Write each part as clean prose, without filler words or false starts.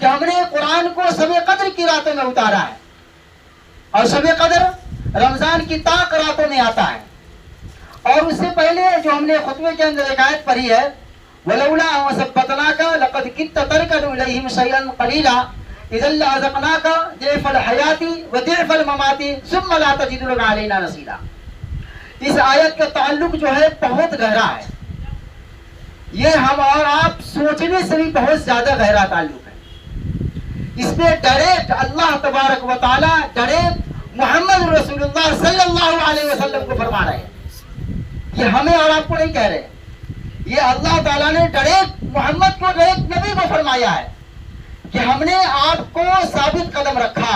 کہ ہم نے قرآن کو شب قدر کی راتوں میں اتارا ہے، اور شب قدر رمضان کی طاق راتوں میں آتا ہے. اور اس سے پہلے جو ہم نے خطبے کے اندر ایک آیت پڑھی ہے، وَلَوْلَا وَثَبَّتْنَاكَ لَقَدْ كِدتَّ تَرْكَنُ إِلَيْهِمْ شَيْئًا قَلِيلًا إِذًا لَّأَذَقْنَاكَ ضِعْفَ الْحَيَاةِ وَضِعْفَ الْمَمَاتِ ثُمَّ لَا تَجِدُ لَكَ عَلَيْنَا نَصِيرًا. اس آیت کا تعلق جو ہے بہت گہرا ہے. یہ ہم اور آپ سوچنے سے بھی بہت زیادہ گہرا تعلق ہے. اس میں ڈائریکٹ اللہ تبارک و تعالی ڈائریکٹ محمد رسول اللہ صلی اللہ علیہ وسلم کو فرما رہے ہیں. یہ ہمیں اور آپ کو نہیں کہہ رہے، یہ اللہ تعالیٰ نے ڈائریکٹ محمد کو ڈائریکٹ نبی کو فرمایا ہے کہ ہم نے آپ کو ثابت قدم رکھا.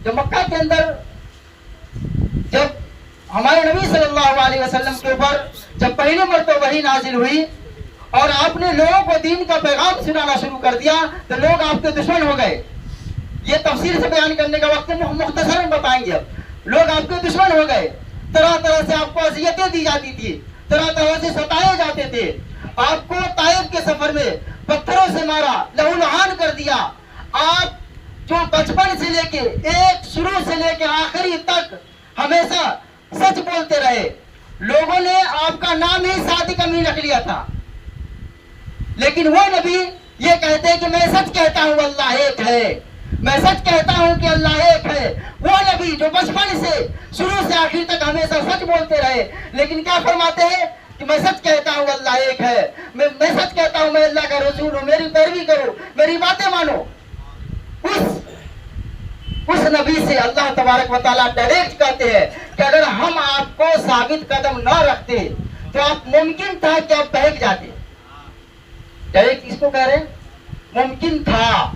جو مکہ کے اندر جب ہمارے نبی صلی اللہ علیہ وسلم کے اوپر جب پہلی مرتبہ وحی نازل ہوئی اور آپ نے لوگوں کو دین کا پیغام سنانا شروع کر دیا تو لوگ آپ کے دشمن ہو گئے. یہ تفصیل سے بیان کرنے کا وقت مختصر بتائیں گے. اب لوگ آپ کے دشمن ہو گئے، طرح طرح سے آپ کو اذیتیں دی جاتی تھی، طرح طرح سے ستائے جاتے تھے. آپ کو طائف کے سفر میں پتھروں سے مارا، لہو لہان کر دیا. آپ جو بچپن سے لے کے شروع سے لے کے آخری تک ہمیشہ سچ بولتے رہے. لوگوں نے آپ کا نام ہی صادق امین رکھ لیا تھا، لیکن وہ نبی یہ کہتے کہ میں سچ کہتا ہوں اللہ ایک ہے، میں سچ کہتا ہوں کہ اللہ ایک ہے. وہ نبی جو بچپن سے شروع سے آخر تک ہمیشہ سچ بولتے رہے، لیکن کیا فرماتے ہیں کہ میں سچ کہتا ہوں اللہ ایک ہے، میں سچ کہتا ہوں میں اللہ کا رسول ہوں، میری پیروی کرو، میری باتیں مانو. اس نبی سے اللہ تبارک و تعالیٰ ڈائریکٹ کہتے ہیں کہ اگر ہم آپ کو ثابت قدم نہ رکھتے تو آپ ممکن تھا کہ آپ بہک جاتے. ڈائریکٹ اس کو کہہ رہے ہیں ممکن تھا،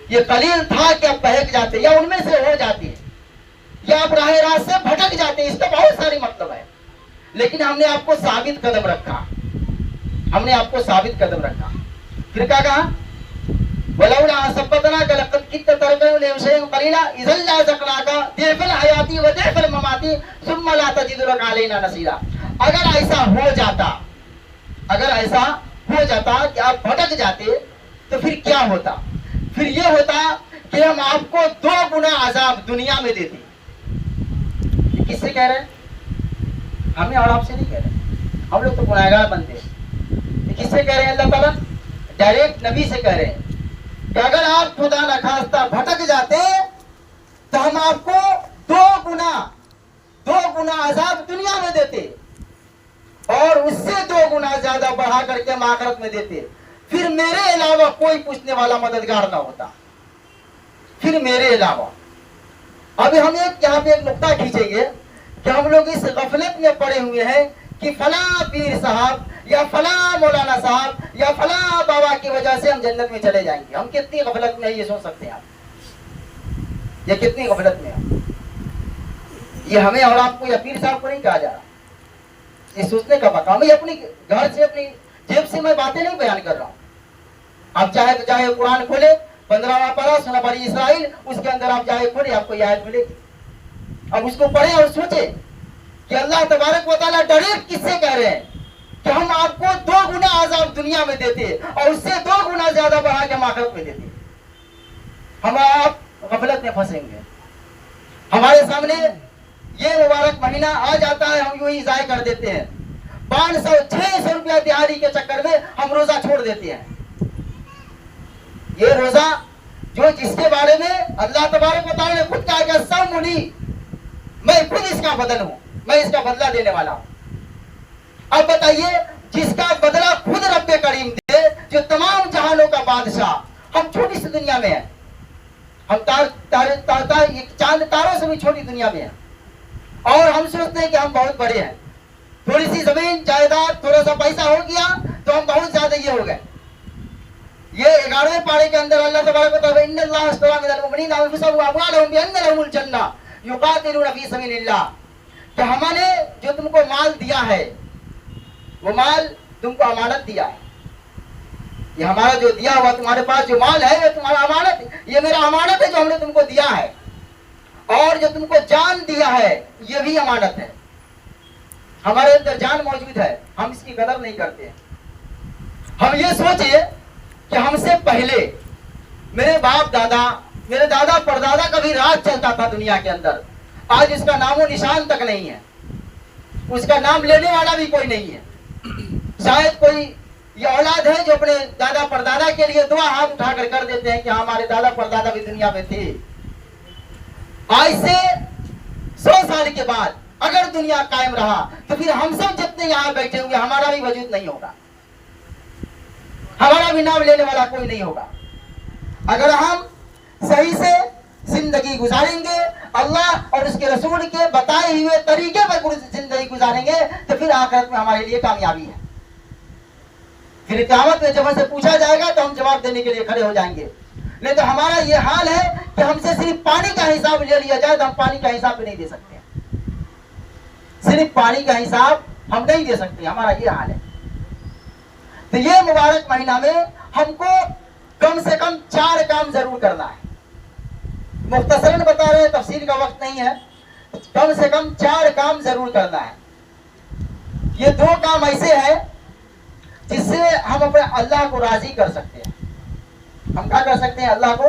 یہ قلیل تھا کہ آپ بہک جاتے یا ان میں سے ہو جاتے یا آپ راہ راست سے بھٹک جاتے. اس کا بہت ساری مطلب ہے، لیکن ہم نے آپ کو ثابت قدم رکھا، ہم نے آپ کو ثابت قدم رکھا. پھر کیا کہا؟ وَلَوْلَا ثَبَّتْنَاكَ لَقَدْ كِدتَّ تَرْكَنُ إِلَيْهِمْ شَيْئًا قَلِيلًا إِذًا لَّأَذَقْنَاكَ ضِعْفَ الْحَيَاةِ وَضِعْفَ الْمَمَاتِ ثُمَّ لَا تَجِدُ لَكَ عَلَيْنَا نَصِيرًا. اگر ایسا ہو جاتا کہ آپ بھٹک جاتے تو پھر کیا ہوتا؟ پھر یہ ہوتا کہ ہم آپ کو 2 گنا عذاب دنیا میں دیتے. یہ کس سے کہہ رہے ہیں؟ ہمیں اور آپ سے نہیں کہہ رہے، ہم لوگ تو گناہگار بنتے ہیں. یہ کس سے کہہ رہے ہیں؟ اللہ تعالیٰ ڈائریکٹ نبی سے کہہ رہے ہیں کہ اگر آپ خدا نخواستہ بھٹک جاتے تو ہم آپ کو 2 گنا عذاب دنیا میں دیتے، اور اس سے 2 گنا زیادہ بڑھا کر کے ہم آخرت میں دیتے. پھر میرے علاوہ کوئی پوچھنے والا مددگار نہ ہوتا، پھر میرے علاوہ. ابھی ہم یہاں پہ ایک نقطہ کھینچیں گے کہ ہم لوگ اس غفلت میں پڑے ہوئے ہیں کہ فلاں پیر صاحب یا فلاں مولانا صاحب یا فلاں بابا کی وجہ سے ہم جنت میں چلے جائیں گے. ہم کتنی غفلت میں ہیں یہ سوچ سکتے ہیں آپ؟ یہ کتنی غفلت میں ہے؟ یہ ہمیں اور آپ کو یا پیر صاحب کو نہیں کہا جا رہا، یہ سوچنے کا وقت. ہمیں اپنی گھر سے اپنی جیب سے میں باتیں نہیں بیان کر رہا ہوں. آپ چاہے قرآن کھولے 15واں پارہ سورہ بنی اسرائیل، اس کے اندر آپ چاہے کھولے آپ کو یہ آیت ملے گی. اب اس کو پڑھیں اور سوچیں کہ اللہ تبارک و تعالیٰ ڈائریکٹ کس سے کہہ رہے ہیں کہ ہم آپ کو 2 گنا عذاب دنیا میں دیتے اور اس سے 2 گنا زیادہ بڑھا کے ہم آخرت میں دیتے. ہم آپ غفلت میں پھنسیں گے. ہمارے سامنے یہ مبارک مہینہ آ جاتا ہے، ہم یوں ہی ضائع کر دیتے ہیں. 500-600 روپیہ دیہاری کے چکر میں ہم روزہ چھوڑ دیتے ہیں. یہ روزہ جس کے بارے میں اللہ تبارک و تعالیٰ نے خود کہا کہ صوم لی، میں خود اس کا بدل ہوں، میں اس کا بدلہ دینے والا ہوں. اب بتائیے جس کا بدلہ خود رب کریم دے، جو تمام جہانوں کا بادشاہ، ہم چھوٹی سی دنیا میں ہیں. ہم چاند تاروں سے بھی چھوٹی دنیا میں ہیں، اور ہم سوچتے ہیں کہ ہم بہت بڑے ہیں. تھوڑی سی زمین جائیداد، تھوڑا سا پیسہ ہو گیا تو ہم بہت زیادہ یہ ہو گئے. یہ 11ویں پارے کے اندر اللہ تبارک و تعالیٰ ان اللہ اشتری من المؤمنین انفسهم واموالهم بان لهم الجنہ یقاتلون فی سبیل اللہ، کہ ہم نے جو تم کو مال دیا ہے وہ مال تم کو امانت دیا ہے. یہ ہمارا جو دیا ہوا تمہارے پاس جو مال ہے یہ تمہارا امانت ہے، یہ میرا امانت ہے جو ہم نے تم کو دیا ہے. اور جو تم کو جان دیا ہے یہ بھی امانت ہے. ہمارے اندر جان موجود ہے، ہم اس کی قدر نہیں کرتے. ہم یہ سوچے کہ ہم سے پہلے मेरे बाप दादा, मेरे दादा परदादा का भी राज चलता था दुनिया के अंदर, आज उसका नामो निशान तक नहीं है, उसका नाम लेने वाला भी कोई नहीं है। शायद कोई ये औलाद है जो अपने दादा परदादा के लिए दुआ हाथ उठाकर कर देते हैं कि हमारे दादा परदादा भी दुनिया में थे। आज से 100 साल के बाद अगर दुनिया कायम रहा तो फिर हम सब जितने यहाँ बैठे होंगे हमारा भी वजूद नहीं होगा, हमारा भी नाम लेने वाला कोई नहीं होगा। अगर हम सही से जिंदगी गुजारेंगे, अल्लाह और उसके रसूल के बताए हुए तरीके पर जिंदगी गुजारेंगे तो फिर आखिरत में हमारे लिए कामयाबी है। फिर क़यामत में जब हमसे पूछा जाएगा तो हम जवाब देने के लिए खड़े हो जाएंगे। नहीं तो हमारा ये हाल है कि हमसे सिर्फ पानी का हिसाब ले लिया जाए तो हम पानी का हिसाब भी नहीं दे सकते, सिर्फ पानी का हिसाब हम नहीं दे सकते, हमारा ये हाल है। तो ये मुबारक महीना में हमको कम से कम 4 काम जरूर करना है। मुख्तसरन बता रहे हैं, तफसील का वक्त नहीं है, कम से कम 4 काम जरूर करना है। ये 2 काम ऐसे हैं जिससे हम अपने अल्लाह को राजी कर सकते हैं। हम क्या कर सकते हैं? अल्लाह को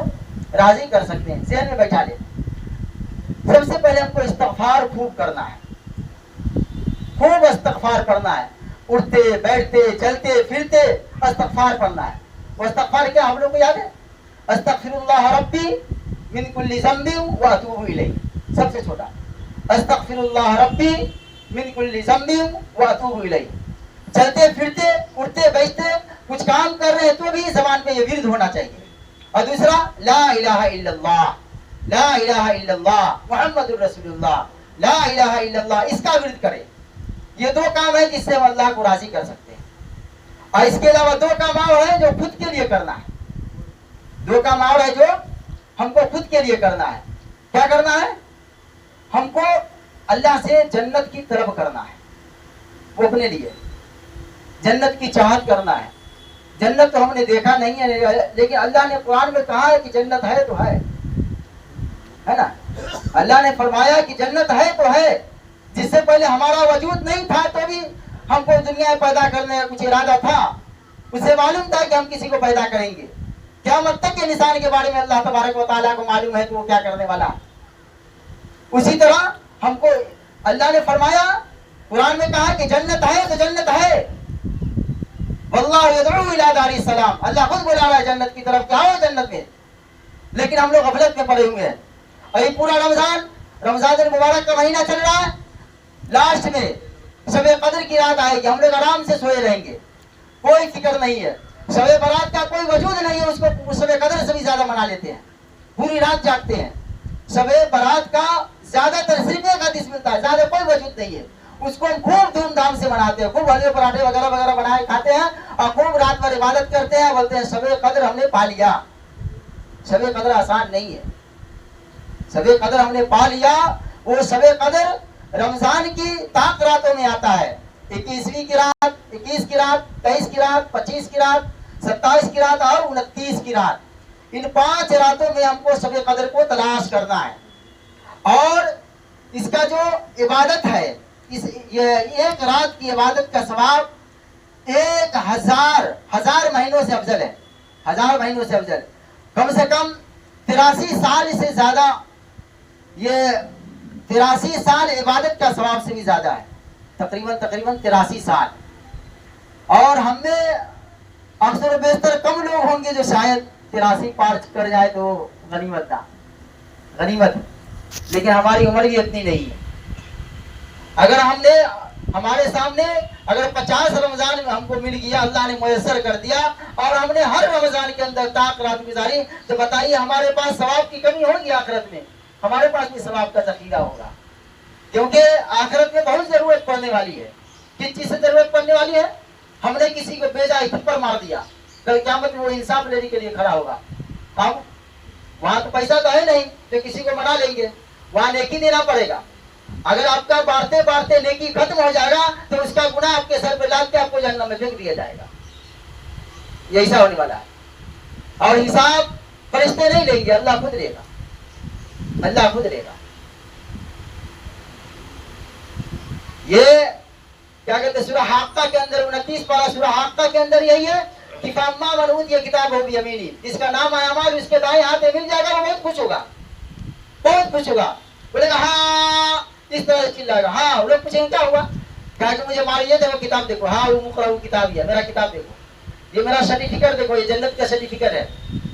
राजी कर सकते हैं। ज़हन में बैठा ले, सबसे पहले हमको इस्तिग़फ़ार खूब करना है, खूब इस्तिग़फ़ार करना है। उठते बैठते चलते फिरते इस्तिग़फ़ार पढ़ना है। वो इस्तिग़फ़ार क्या हम लोग को याद है? अस्तग़फ़िरुल्लाह रब्बी मिन कुल्लि ज़ंबिन व अतूबु इलैह, सबसे छोटा। अस्तग़फ़िरुल्लाह रब्बी मिन कुल्लि ज़ंबिन व अतूबु इलैह। चलते फिरते उठते बैठते कुछ काम कर रहे हैं तो भी ज़बान पे ये विर्द होना चाहिए। और दूसरा ला इलाहा इल्लल्लाह, ला इलाहा इल्लल्लाह मुहम्मदुर रसूलुल्लाह, ला इलाहा इल्लल्लाह, इसका विर्द करें। ये 2 काम है जिससे हम अल्लाह को राजी कर सकते हैं। और इसके अलावा 2 काम और है जो खुद के लिए करना है। 2 काम और है जो हमको खुद के लिए करना है। क्या करना है? हमको अल्लाह से जन्नत की तलब करना है, वो अपने लिए जन्नत की चाहत करना है। जन्नत तो हमने देखा नहीं है, लेकिन अल्लाह ने कुरान में कहा है कि जन्नत है तो है ना। अल्लाह ने फरमाया कि जन्नत है तो है। जिससे पहले हमारा वजूद नहीं था तो भी हमको दुनिया में पैदा करने का कुछ इरादा था, उससे मालूम था कि हम किसी को पैदा करेंगे। क़यामत तक के निशान के बारे में अल्लाह तबारक व तआला को मालूम है कि वो क्या करने वाला। उसी तरह हमको अल्लाह ने फरमाया, कुरान में कहा कि जन्नत है तो जन्नत है। वल्लाहु यदउ इला दारिस सलाम, अल्लाह खुद बुला रहा है जन्नत की तरफ, क्या हो जन्नत में। लेकिन हम लोग गफलत में पड़े हुए हैं। और ये पूरा रमजान मुबारक का महीना चल रहा है, लास्ट में शब-ए कद्र की रात आएगी, हम लोग आराम से सोए रहेंगे, कोई फिक्र नहीं है। शब-ए बारात का कोई वजूद नहीं है, उसको शब-ए कद्र से भी ज्यादा मना लेते हैं, पूरी रात जागते हैं। शब-ए बारात का ज्यादातर सिर्फ एक हदीस मिलता है, ज्यादा कोई वजूद नहीं है। उसको हम खूब धूमधाम से मनाते हैं, खूब हलवे पराठे वगैरह वगैरह बनाए खाते हैं और खूब रात भर इबादत करते हैं। बोलते हैं शब-ए कद्र हमने पा लिया। शब-ए कद्र आसान नहीं है, शब-ए कद्र हमने पा लिया। वो शब-ए कद्र रमजान की ताक रातों में आता है। 21वीं की रात, 21 की रात, 23 की रात, 25 की रात, 27 की रात और 29 की रात, इन 5 रातों में हमको शब-ए कद्र को तलाश करना है। और इसका जो इबादत है, ये एक रात की इबादत का सवाब 1000 महीनों से अफजल है, 1000 महीनों से अफजल। कम से कम 83 साल से ज्यादा, ये 83 साल इबादत का सवाब से भी ज्यादा है, तकरीबन 83 साल। और हमें अक्सर बेशतर कम लोग होंगे जो शायद 83 पार कर जाए तो गनीमत था, गनीमत। लेकिन हमारी उम्र भी इतनी नहीं है। अगर हमारे सामने अगर 50 रमजान हमको मिल गया, अल्लाह ने मुयस्सर कर दिया और हमने हर रमजान के अंदर ताक रात गुजारी, तो बताइए हमारे पास सवाब की कमी होगी आखिरत में? हमारे पास भी सवाब का ज़ख़ीरा होगा, क्योंकि आखिरत में बहुत जरूरत पड़ने वाली है। किस चीज से जरूरत पड़ने वाली है? हमने किसी को बेजा थप्पड़ मार दिया, कल क़यामत में वो इंसाफ लेने के लिए खड़ा होगा। अब वहां तो पैसा तो है नहीं तो किसी को मना लेंगे, वहां नेकी देना पड़ेगा। अगर आपका बांटते बांटते नेकी खत्म हो जाएगा तो उसका गुनाह आपके सर पे लाद के आपको जहन्नम में फेंक दिया जाएगा। ये ऐसा होने वाला है। और हिसाब फरिश्ते नहीं लेंगे, अल्लाह खुद लेगा, अल्लाह खुद लेगा। ये क्या कहते हैं, सूरह हाक्का के अंदर 29 पारा सूरह हाक्का के अंदर यही है कि फअम्मा मन ऊतिय किताबहु बियमीनी, जिसका नाम है अमाल उसके दाएं हाथ में मिल जाएगा, वो बहुत खुश होगा, बहुत खुश होगा। बोलेगा हाँ, इस तरह से चिल्लाएगा। हाँ, लोग पूछेंगे क्या हुआ, कहा कि मुझे मारिए, देखो किताब देखो। हाँ, वो मुकर्रर किताब है, मेरा किताब देखो, ये मेरा सर्टिफिकेट देखो, ये जन्नत का सर्टिफिकेट है।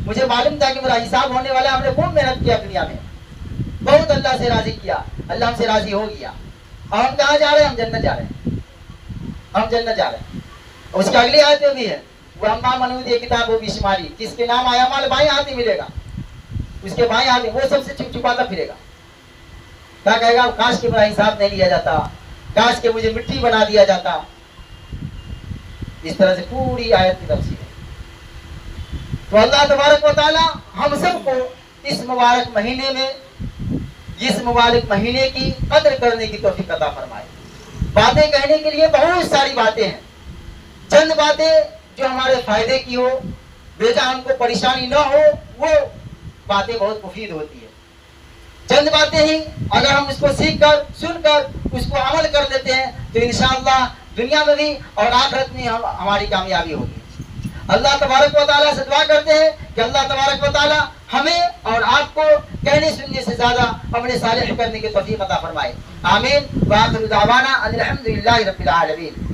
मुझे मालूम था कि मेरा हिसाब होने वाला है, हमने खूब मेहनत किया दुनिया में, बहुत अल्लाह से राजी किया, अल्लाह हमसे राजी हो गया। और हम कहाँ जा रहे हैं, हम जन्नत जा रहे हैं, हम जन्नत जा रहे हैं। उसकी अगली आयत में भी है, वो अम्मा मनूदी किताब वो बिशमारी, जिसके नाम आया माल बाएं हाथ ही मिलेगा, उसके बाएं हाथ में, वो सबसे छुप छुपाता फिरेगा। क्या कहेगा, काश के मेरा हिसाब नहीं लिया जाता, काश के मुझे मिट्टी बना दिया जाता। इस तरह से पूरी आयत की तफसीर है। तो अल्लाह तबारक व तआला हम सबको इस मुबारक महीने में, इस मुबारक महीने की कदर करने की तौफीक अता फरमाए। बातें कहने के लिए बहुत सारी बातें हैं, चंद बातें जो हमारे फायदे की हो, बेजा हमको परेशानी न हो, वो बातें बहुत मुफीद होती है। चंद बातें ही अगर हम उसको सीख कर, सुनकर उसको अमल कर लेते हैं तो इंशाअल्लाह दुनिया में भी और आखिरत में हमारी कामयाबी होगी। अल्लाह तबारक व तआला से दुआ करते हैं कि अल्लाह तबारक व तआला हमें और आपको कहने सुनने से ज्यादा अपने सालिह करने की तौफीक अता फरमाए। आमीन। व आखिर दावाना अनिल हम्दुलिल्लाहि रब्बिल आलमीन।